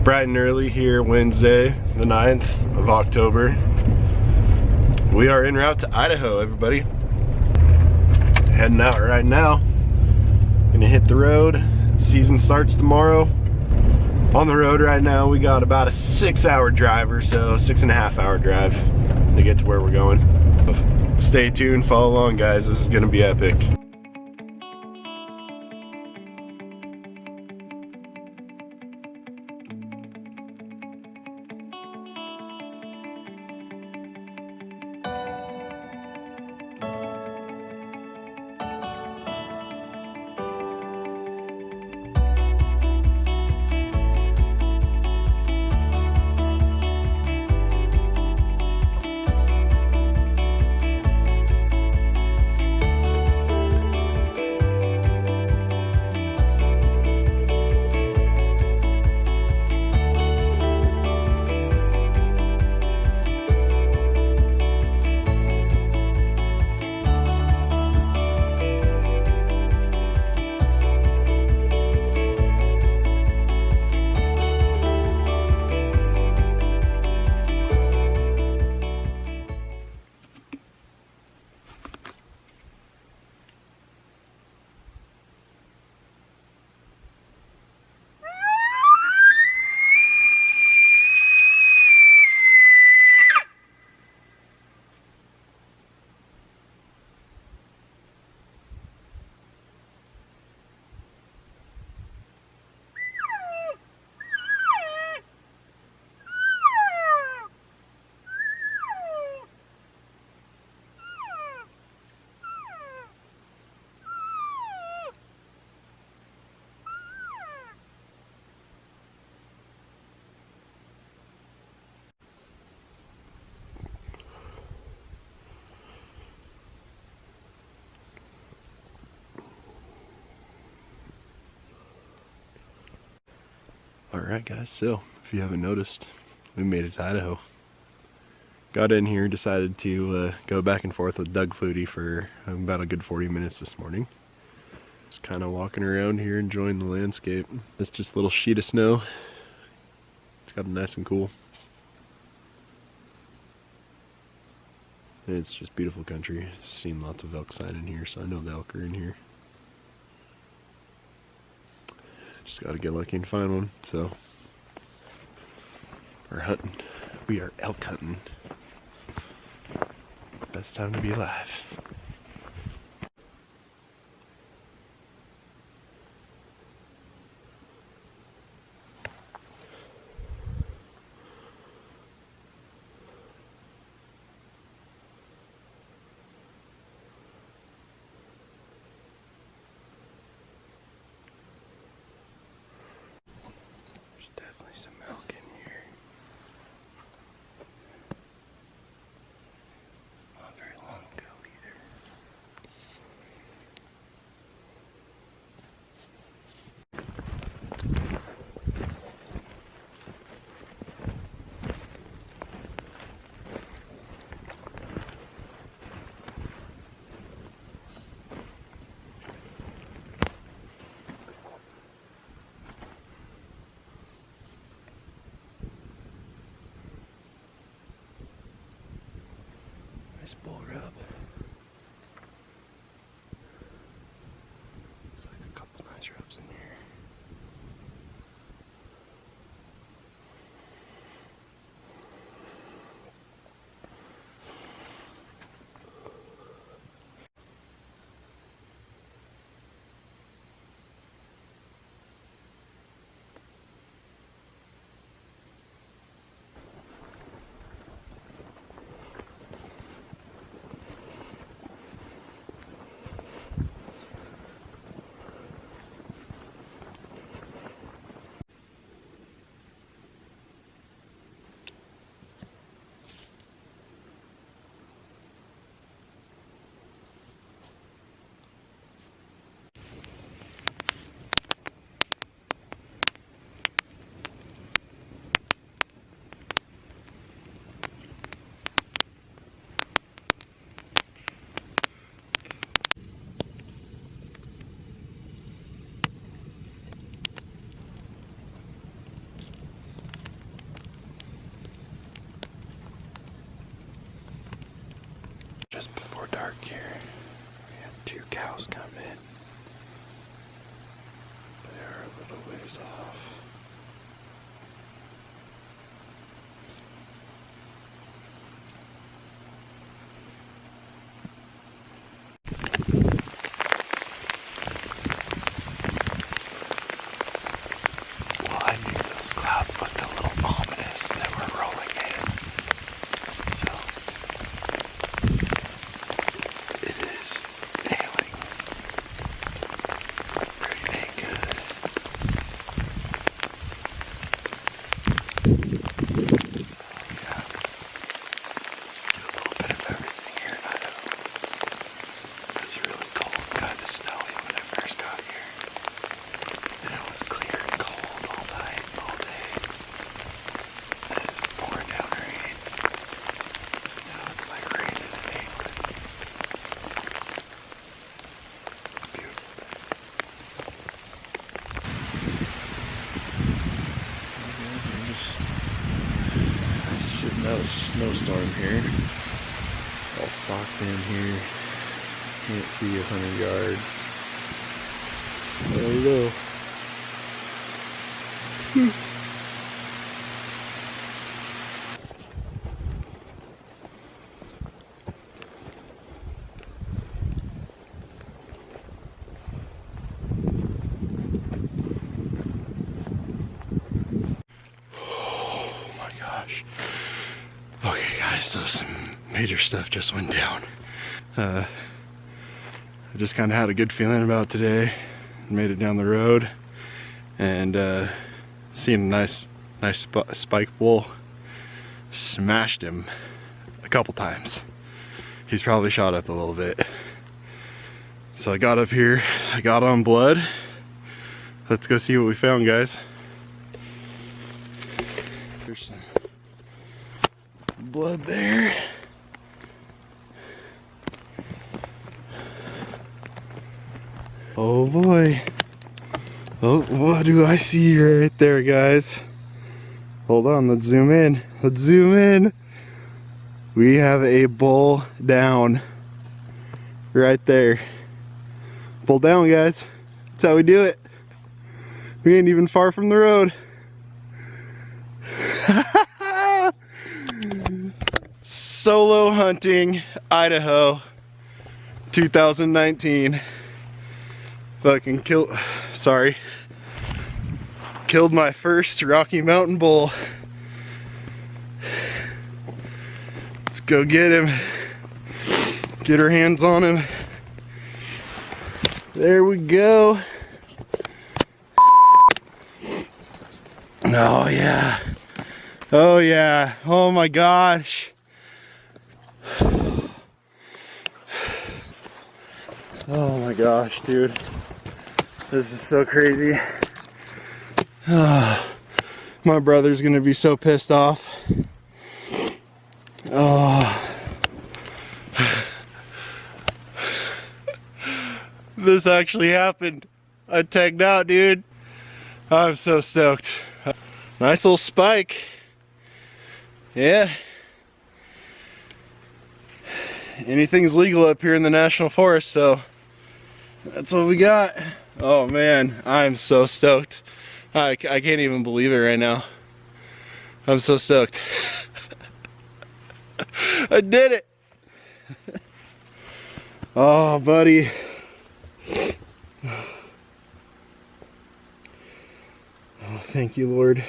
Bright and early here, Wednesday, the 9th of October. We are en route to Idaho, everybody. Heading out right now. Gonna hit the road. Season starts tomorrow. On the road right now, we got about a 6-hour drive or so, 6.5-hour drive to get to where we're going. Stay tuned, follow along, guys. This is gonna be epic. Alright guys, so if you haven't noticed, we made it to Idaho. Got in here, decided to go back and forth with Doug Flutie for about a good 40 minutes this morning. Just kind of walking around here, enjoying the landscape. It's just a little sheet of snow. It's got nice and cool. And it's just beautiful country. Seen lots of elk sign in here, so I know the elk are in here. Just gotta get lucky and find one, so we're hunting. We are elk hunting. Best time to be alive. Definitely some elk in here. Not very long ago either. Nice bull rub. Looks like a couple nice rubs in here. Just before dark here, we had 2 cows come in. They are a little ways off. Well, I knew those clouds looked a little ominous that were rolling in. So it is failing pretty dang good. Yeah, do a little bit of everything here in Idaho. It was really cold, kind of snowy when I first got here. And it was clear and cold all night, all day. And it was pouring down rain. Now it's like raining in England. It's beautiful. I'm sitting out a snowstorm here. All socked in here. Can't see 100 yards. Hello. Oh my gosh. Okay guys, so some major stuff just went down. I just kind of had a good feeling about today. Made it down the road and seen a nice spike bull. Smashed him a couple times. He's probably shot up a little bit. So I got up here, I got on blood. Let's go see what we found, guys. There's some blood there. Oh boy. Oh, what do I see right there, guys? Hold on, let's zoom in. Let's zoom in. We have a bull down. Right there. Bull down, guys. That's how we do it. We ain't even far from the road. Solo hunting, Idaho, 2019. Fucking killed my first Rocky Mountain bull. Let's go get him. Get our hands on him. There we go. Oh yeah. Oh yeah. Oh my gosh. Oh my gosh, dude. This is so crazy. Oh, my brother's gonna be so pissed off. Oh. This actually happened. I tagged out, dude. I'm so stoked. Nice little spike. Yeah. Anything's legal up here in the National Forest, so that's what we got. Oh man, I'm so stoked. I can't even believe it right now. I'm so stoked. I did it. Oh, buddy. Oh, thank you, Lord.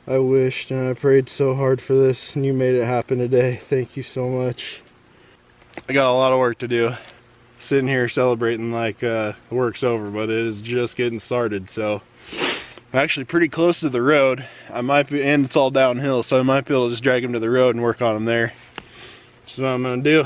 I wished and I prayed so hard for this, and you made it happen today. Thank you so much. I got a lot of work to do. Sitting here celebrating like the work's over, but it is just getting started. So I'm actually pretty close to the road. I might be, and it's all downhill, so I might be able to just drag him to the road and work on him there. That's what I'm gonna do.